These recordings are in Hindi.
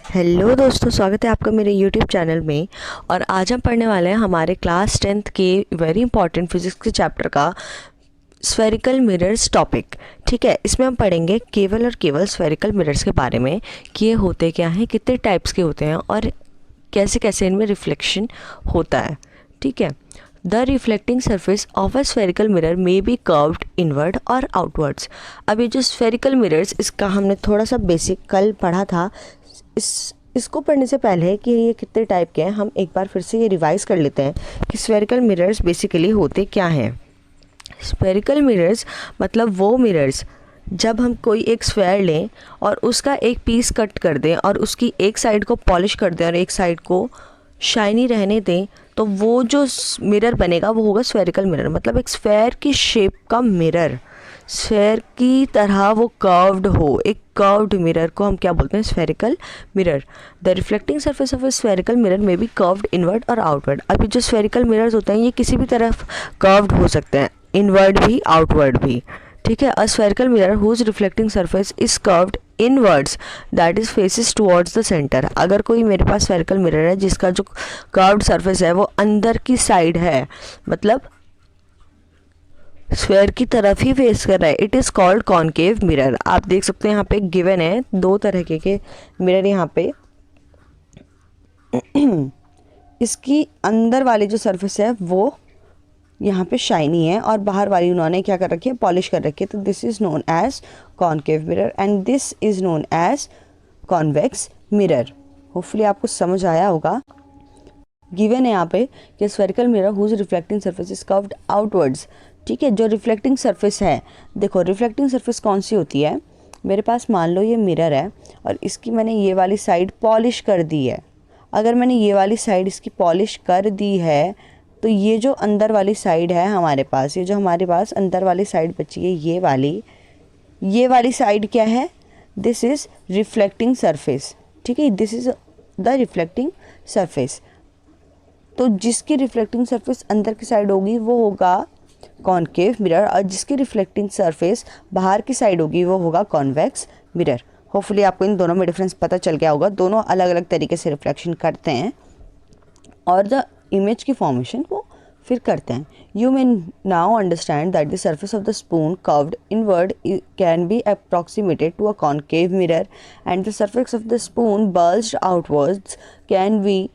हेलो दोस्तों, स्वागत है आपका मेरे यूट्यूब चैनल में। और आज हम पढ़ने वाले हैं हमारे क्लास 10th के वेरी इंपॉर्टेंट फिजिक्स के चैप्टर का स्फेरिकल मिरर्स टॉपिक। ठीक है, इसमें हम पढ़ेंगे केवल और केवल स्फेरिकल मिरर्स के बारे में कि ये होते क्या हैं, कितने टाइप्स के होते हैं और कैसे कैसे इनमें रिफ्लेक्शन होता है। ठीक है, the reflecting surface of a spherical mirror may be curved inward और आउटवर्ड्स। अब ये जो स्फेरिकल मिरर्स, इसका हमने थोड़ा सा बेसिक कल पढ़ा था। इसको पढ़ने से पहले कि ये कितने टाइप के हैं, हम एक बार फिर से ये रिवाइज कर लेते हैं कि स्फेरिकल मिरर्स बेसिकली होते क्या हैं। स्फेरिकल मिरर्स मतलब वो मिरर्स जब हम कोई एक स्फेयर लें और उसका एक पीस कट कर दें और उसकी एक साइड को पॉलिश कर दें और एक साइड को शाइनी रहने दें, तो वो जो मिरर बनेगा वो होगा स्फेरिकल मिरर। मतलब एक स्फेयर की शेप का मिरर, स्फेयर की तरह वो कर्व्ड हो, एक कर्व्ड मिरर को हम क्या बोलते हैं, spherical mirror. The reflecting surface of A spherical mirror में बी कर्व्ड इनवर्ड और आउटवर्ड। अभी जो स्फेरिकल मिरर्स होते हैं ये किसी भी तरफ कर्व्ड हो सकते हैं, इनवर्ड भी आउटवर्ड भी। ठीक है, a spherical mirror whose reflecting surface is curved inwards that is faces towards the centre. अगर कोई मेरे पास स्फेरिकल मिरर है जिसका जो कर्व्ड सरफेस है वो अंदर की साइड है, मतलब स्फेयर की तरफ ही फेस कर रहा है, it is called concave mirror. आप देख सकते हैं यहाँ पे गिवन है दो तरह के मिरर यहाँ पे। इसकी अंदर वाली जो सरफेस है वो यहाँ पे शाइनी है और बाहर वाली उन्होंने क्या कर रखी है, पॉलिश कर रखी है। तो this is known as concave mirror and this is known as convex mirror. Hopefully आपको समझ आया होगा। गिवन है यहाँ पे कि spherical mirror whose reflecting surface is curved outwards. ठीक है, जो रिफ्लेक्टिंग सरफेस है, देखो रिफ्लेक्टिंग सरफेस कौन सी होती है, मेरे पास मान लो ये मिरर है और इसकी मैंने ये वाली साइड पॉलिश कर दी है। अगर मैंने ये वाली साइड इसकी पॉलिश कर दी है तो ये जो अंदर वाली साइड है हमारे पास, ये जो हमारे पास अंदर वाली साइड बची है, ये वाली साइड क्या है, दिस इज़ रिफ्लेक्टिंग सरफेस। ठीक है, this is the reflecting surface. तो जिसकी रिफ्लेक्टिंग सरफेस अंदर की साइड होगी वो होगा कॉनकेव मिरर और जिसकी रिफ्लेक्टिंग सरफेस बाहर की साइड होगी वो होगा कॉन्वेक्स मिरर। होपफुली आपको इन दोनों में डिफरेंस पता चल गया होगा। दोनों अलग अलग तरीके से रिफ्लेक्शन करते हैं और द इमेज की फॉर्मेशन वो फिर करते हैं। You may now understand that the surface of the spoon curved inward can be approximated to a concave mirror and the surface of the spoon bulged outwards can be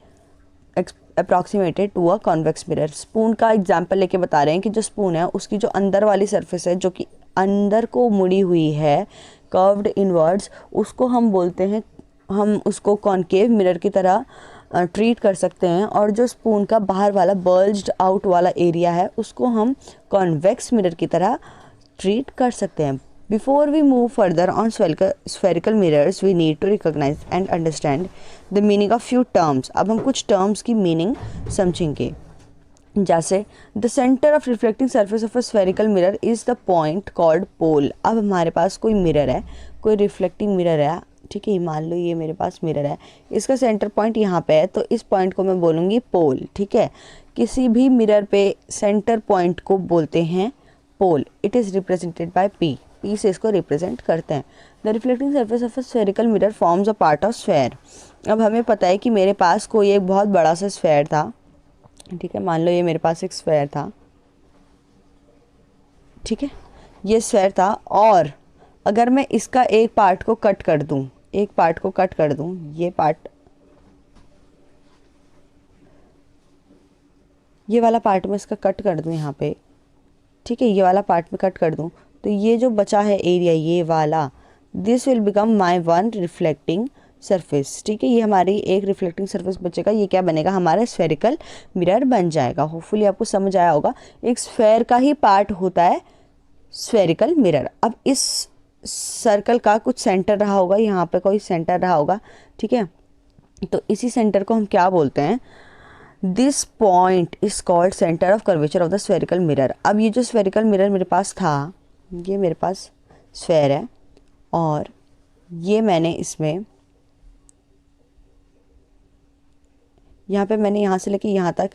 approximated to a convex mirror. Spoon का एग्जाम्पल लेके बता रहे हैं कि जो स्पून है उसकी जो अंदर वाली सरफेस है जो कि अंदर को मुड़ी हुई है, कर्व्ड इनवर्ड्स, उसको हम बोलते हैं, हम उसको कॉनकेव मिरर की तरह ट्रीट कर सकते हैं। और जो स्पून का बाहर वाला बल्ज्ड आउट वाला एरिया है उसको हम कॉन्वेक्स मिरर की तरह ट्रीट कर सकते हैं। Before we move further on spherical mirrors, we need to recognize and understand the meaning of few terms. अब हम कुछ terms की meaning समझेंगे। जैसे the center of reflecting surface of a spherical mirror is the point called pole। अब हमारे पास कोई मिरर है, कोई रिफ्लेक्टिंग मिरर है, ठीक है, मान लो ये मेरे पास मिरर है, इसका सेंटर पॉइंट यहाँ पे है, तो इस पॉइंट को मैं बोलूँगी पोल। ठीक है, किसी भी मिरर पे सेंटर पॉइंट को बोलते हैं pole. It is represented by P, P से इसको रिप्रेजेंट करते हैं। The reflecting surface of a spherical mirror forms a part of sphere. अब हमें पता है कि मेरे पास कोई एक बहुत बड़ा सा स्फेयर था। ठीक है, मान लो ये मेरे पास एक स्फेयर था। ठीक है, ये स्फेयर था और अगर मैं इसका एक पार्ट को कट कर दूं, एक पार्ट को कट कर दूं, ये पार्ट, ये वाला पार्ट में इसका कट कर दूं यहाँ पे, ठीक है, ये वाला पार्ट में कट कर दूं, तो ये जो बचा है एरिया ये वाला, this will become my one reflecting surface. ठीक है, ये हमारी एक रिफ्लेक्टिंग सरफेस बचेगा, ये क्या बनेगा, हमारा स्फेरिकल मिरर बन जाएगा। होपफुली आपको समझ आया होगा। एक स्फेयर का ही पार्ट होता है स्फेरिकल मिरर। अब इस सर्कल का कुछ सेंटर रहा होगा, यहाँ पे कोई सेंटर रहा होगा, ठीक है, तो इसी सेंटर को हम क्या बोलते हैं, this point is called centre of curvature of the spherical mirror. अब ये जो स्फेरिकल मिरर मेरे पास था, ये मेरे पास स्फेयर है और ये मैंने इसमें, यहाँ पे मैंने यहाँ से लेके यहाँ तक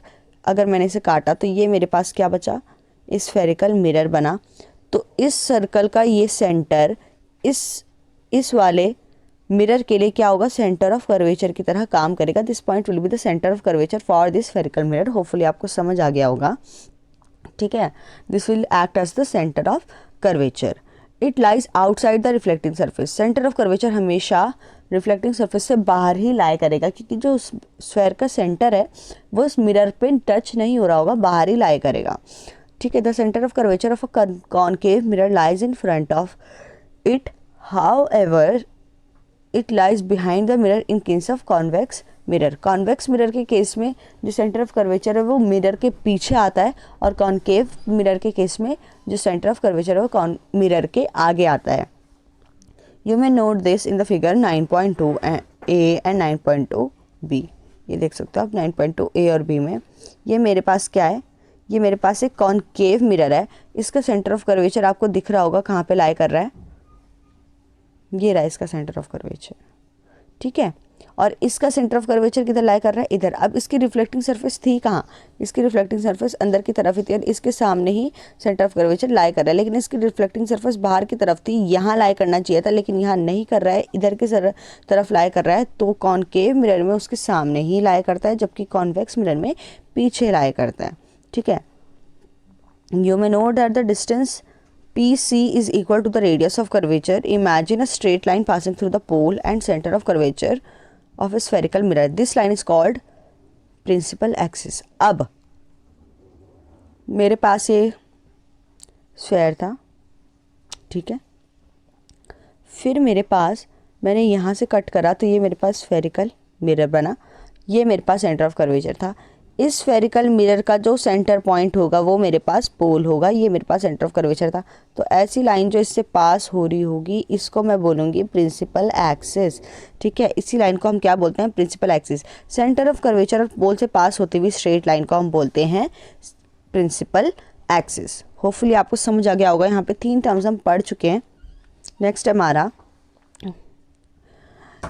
अगर मैंने इसे काटा तो ये मेरे पास क्या बचा, स्फेरिकल मिरर बना। तो इस सर्कल का ये सेंटर इस वाले मिरर के लिए क्या होगा, सेंटर ऑफ कर्वेचर की तरह काम करेगा। This point will be the centre of curvature for this spherical mirror. Hopefully आपको समझ आ गया होगा, ठीक है। This will act as the centre of curvature. It lies outside the reflecting surface. Centre of curvature हमेशा रिफ्लेक्टिंग सर्फेस से बाहर ही लाई करेगा, क्योंकि जो स्फेयर का सेंटर है वो उस मिरर पे टच नहीं हो रहा होगा, बाहर ही लाई करेगा, ठीक है। The centre of curvature of a concave mirror lies in front of it, how ever it lies behind the mirror in case of convex mirror. Convex mirror के केस में जो सेंटर ऑफ कर्वेचर है वो मिरर के पीछे आता है, और कॉनकेव मिरर के केस में जो सेंटर ऑफ कर्वेचर है वो मिरर के आगे आता है। You may note this in the figure 9.2 A and 9.2 B. ये देख सकते हो आप 9.2 ए और बी में। ये मेरे पास क्या है, ये मेरे पास एक कॉनकेव मिरर है। इसका सेंटर ऑफ कर्वेचर आपको दिख रहा होगा कहाँ पे लाई कर रहा है, ये रहा इसका सेंटर ऑफ कर्वेचर, ठीक है। और इसका सेंटर ऑफ कर्वेचर किधर लाई कर रहा है, इधर। अब इसकी रिफ्लेक्टिंग सरफेस थी कहाँ, इसकी रिफ्लेक्टिंग सरफेस अंदर की तरफ ही थी, इसके सामने ही सेंटर ऑफ कर्वेचर लाई कर रहा है। लेकिन इसकी रिफ्लेक्टिंग सरफेस बाहर की तरफ थी, यहाँ लाई करना चाहिए था, लेकिन यहाँ नहीं कर रहा है, इधर की तरफ लाई कर रहा है। तो कॉनकेव मिरर में उसके सामने ही लाई करता है, जबकि कॉन्वेक्स मिरर में पीछे लाई करता है, ठीक है। You may note that the distance PC is equal to the radius of curvature. Imagine a straight line passing through the pole and center of curvature of a spherical mirror. This line is called principal axis. अब मेरे पास ये स्फेयर था, ठीक है। फिर मेरे पास, मैंने यहाँ से कट करा तो ये मेरे पास स्फेरिकल मिरर बना, ये मेरे पास सेंटर ऑफ कर्वेचर था। इस स्फेरिकल मिरर का जो सेंटर पॉइंट होगा वो मेरे पास पोल होगा, ये मेरे पास सेंटर ऑफ कर्वेचर था। तो ऐसी लाइन जो इससे पास हो रही होगी इसको मैं बोलूँगी प्रिंसिपल एक्सिस, ठीक है। इसी लाइन को हम क्या बोलते हैं, principal axis. Centre of curvature और पोल से पास होती हुई स्ट्रेट लाइन को हम बोलते हैं प्रिंसिपल एक्सिस। होपफुली आपको समझ आ गया होगा। यहाँ पे 3 टर्म्स हम पढ़ चुके हैं। नेक्स्ट हमारा,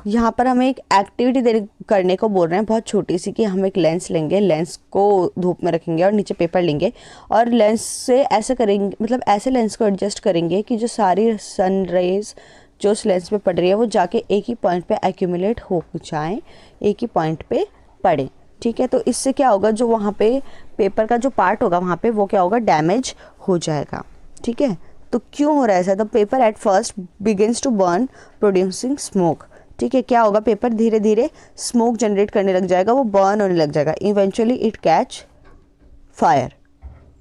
यहाँ पर हमें एक एक्टिविटी करने को बोल रहे हैं बहुत छोटी सी, कि हम एक लेंस लेंगे, लेंस को धूप में रखेंगे और नीचे पेपर लेंगे, और लेंस से ऐसे करेंगे, मतलब ऐसे लेंस को एडजस्ट करेंगे कि जो सारी सन रेज जो उस लेंस पे पड़ रही है वो जाके एक ही पॉइंट पे एक्यूमुलेट हो जाए, एक ही पॉइंट पे पड़े, ठीक है। तो इससे क्या होगा, जो वहाँ पे पेपर का जो पार्ट होगा वहाँ पे वो क्या होगा, डैमेज हो जाएगा, ठीक है। तो क्यों हो रहा है ऐसा, the paper at first begins to burn producing smoke, ठीक है। क्या होगा, पेपर धीरे धीरे स्मोक जनरेट करने लग जाएगा, वो बर्न होने लग जाएगा। इवेंचुअली इट कैच फायर,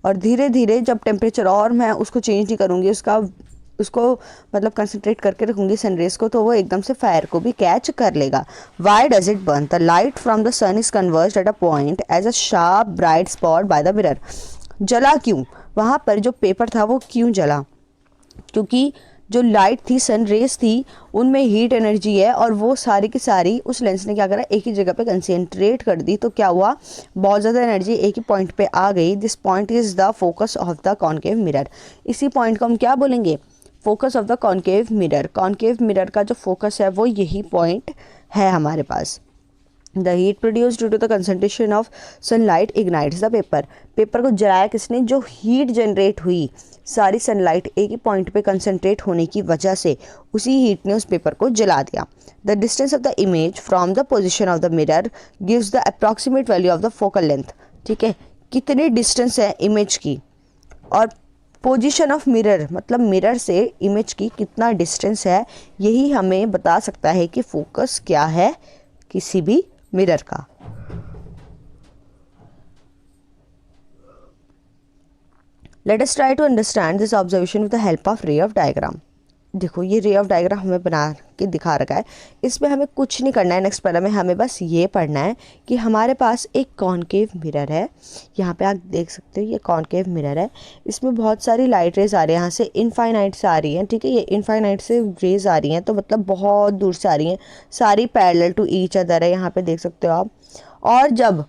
और धीरे धीरे जब टेम्परेचर, और मैं उसको चेंज नहीं करूँगी, उसको मतलब कंसंट्रेट करके रखूँगी सनरेज को, तो वो एकदम से फायर को भी कैच कर लेगा। Why does it burn, the light from the sun is converged at a point as a sharp bright spot by the mirror. जला क्यों, वहाँ पर जो पेपर था वो क्यों जला, क्योंकि जो लाइट थी, सन रेज थी, उनमें हीट एनर्जी है, और वो सारी की सारी उस लेंस ने क्या करा, एक ही जगह पे कंसंट्रेट कर दी। तो क्या हुआ, बहुत ज़्यादा एनर्जी एक ही पॉइंट पे आ गई। This point is the focus of the concave mirror. इसी पॉइंट को हम क्या बोलेंगे, focus of the concave mirror. Concave mirror का जो फोकस है वो यही पॉइंट है हमारे पास। The heat produce due to the concentration of sunlight ignites the paper. Paper को जलाया किसने, जो हीट जनरेट हुई, सारी सनलाइट एक ही पॉइंट पे कंसंट्रेट होने की वजह से उसी हीट ने उस पेपर को जला दिया। The distance of the image from the position of the mirror gives the approximate value of the focal length, ठीक है। कितनी डिस्टेंस है इमेज की, और पोजीशन ऑफ मिरर मतलब मिरर से इमेज की कितना डिस्टेंस है, यही हमें बता सकता है कि फोकस क्या है किसी भी मिरर का। Let us try to understand this observation with the help of ray of diagram. देखो ये रे ऑफ डायग्राम हमें बना के दिखा रखा है, इसमें हमें कुछ नहीं करना है। नेक्स्ट पैरा में हमें बस ये पढ़ना है कि हमारे पास एक कॉनकेव मिरर है। यहाँ पे आप देख सकते हो ये कॉनकेव मिरर है, इसमें बहुत सारी लाइट रेज आ रही है, यहाँ से इनफाइनाइट से आ रही हैं, ठीक है। ये इनफाइनाइट से रेज आ रही हैं, तो मतलब बहुत दूर से आ रही हैं, सारी पैरेलल टू ईच अदर है, यहाँ पे देख सकते हो आप। और जब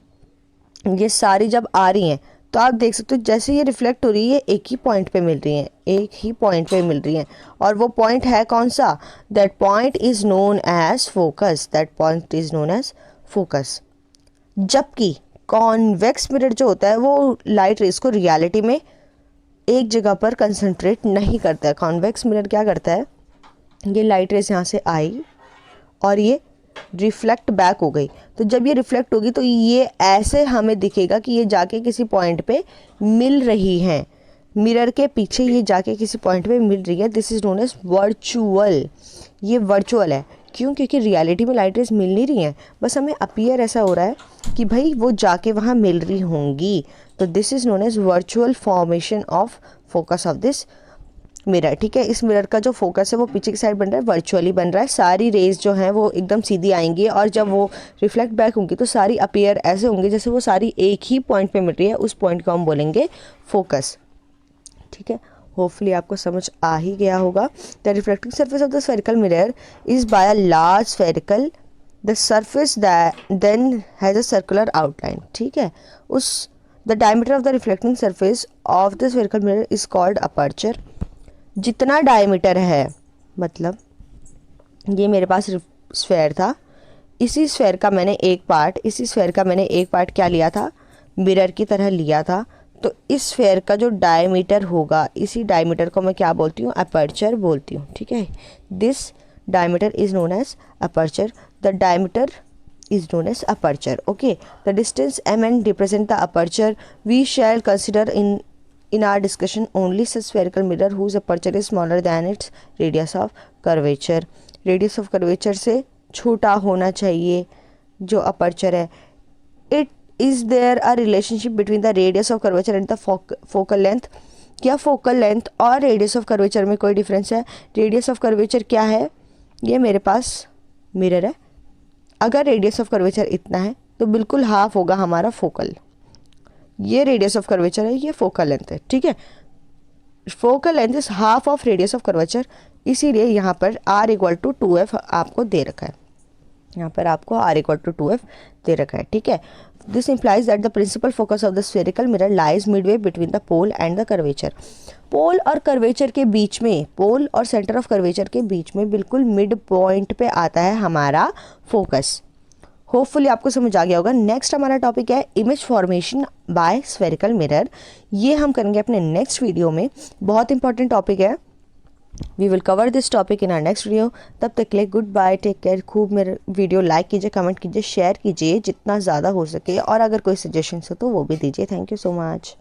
ये सारी जब आ रही हैं तो आप देख सकते हो जैसे ये रिफ्लेक्ट हो रही है एक ही पॉइंट पे मिल रही हैं, एक ही पॉइंट पे मिल रही हैं, और वो पॉइंट है कौन सा, that point is known as focus, that point is known as focus. जबकि कॉन्वेक्स मिरर जो होता है वो लाइट रेज को रियलिटी में एक जगह पर कंसंट्रेट नहीं करता है। कॉन्वेक्स मिरर क्या करता है, ये लाइट रेज यहाँ से आई और ये रिफ्लेक्ट बैक हो गई। तो जब ये रिफ्लेक्ट होगी तो ये ऐसे हमें दिखेगा कि ये जाके किसी पॉइंट पे मिल रही हैं, मिरर के पीछे ये जाके किसी पॉइंट पे मिल रही है। This is known as virtual. ये वर्चुअल है, क्यों? क्योंकि रियलिटी में लाइट रेज मिल नहीं रही हैं, बस हमें अपीयर ऐसा हो रहा है कि भाई वो जाके वहाँ मिल रही होंगी। तो this is known as virtual formation of focus of this mirror. ठीक है, इस मिरर का जो फोकस है वो पीछे की साइड बन रहा है, वर्चुअली बन रहा है। सारी रेज जो हैं वो एकदम सीधी आएंगी और जब वो रिफ्लेक्ट बैक होंगी तो सारी अपीयर ऐसे होंगे जैसे वो सारी एक ही पॉइंट पे मिल रही है। उस पॉइंट को हम बोलेंगे फोकस। ठीक है, होपफुली आपको समझ आ ही गया होगा। The reflecting surface of the spherical mirror is by a large spherical, the surface then has a circular outline. ठीक है, उस the diameter of the reflecting surface of the spherical mirror is called aperture. जितना डायमीटर है, मतलब ये मेरे पास स्फेयर था, इसी स्फेयर का मैंने एक पार्ट क्या लिया था, मिरर की तरह लिया था। तो इस स्फेयर का जो डायमीटर होगा, इसी डायमीटर को मैं क्या बोलती हूँ, अपर्चर बोलती हूँ। ठीक है, this diameter is known as aperture. The diameter is known as aperture. Okay, the distance mn represent the aperture. We shall consider in our discussion only such spherical mirror whose aperture is smaller than its radius of curvature. Radius of curvature से छोटा होना चाहिए जो aperture है। It is there a relationship between the radius of curvature and the focal length? क्या focal length और radius of curvature में कोई difference है? Radius of curvature क्या है? ये मेरे पास मिरर है, अगर रेडियस ऑफ कर्वेचर इतना है तो बिल्कुल हाफ होगा हमारा फोकल। ये रेडियस ऑफ कर्वेचर है, ये फोकल लेंथ है। ठीक है, focal length is half of radius of curvature, इसीलिए यहाँ पर r इक्वल टू 2f आपको दे रखा है। यहाँ पर आपको r इक्वल टू 2f दे रखा है। ठीक है, this implies that the principal focus of the spherical mirror lies midway between the pole and the curvature. Pole और कर्वेचर के बीच में, पोल और सेंटर ऑफ कर्वेचर के बीच में बिल्कुल मिड पॉइंट पे आता है हमारा फोकस। होपफुली आपको समझ आ गया होगा। नेक्स्ट हमारा टॉपिक है image formation by spherical mirror. ये हम करेंगे अपने नेक्स्ट वीडियो में, बहुत इंपॉर्टेंट टॉपिक है। We will cover this topic in our next video. तब तक के लिए गुड बाय, टेक केयर। खूब मेरे वीडियो लाइक कीजिए, कमेंट कीजिए, शेयर कीजिए जितना ज़्यादा हो सके, और अगर कोई सजेशंस हो तो वो भी दीजिए। Thank you so much.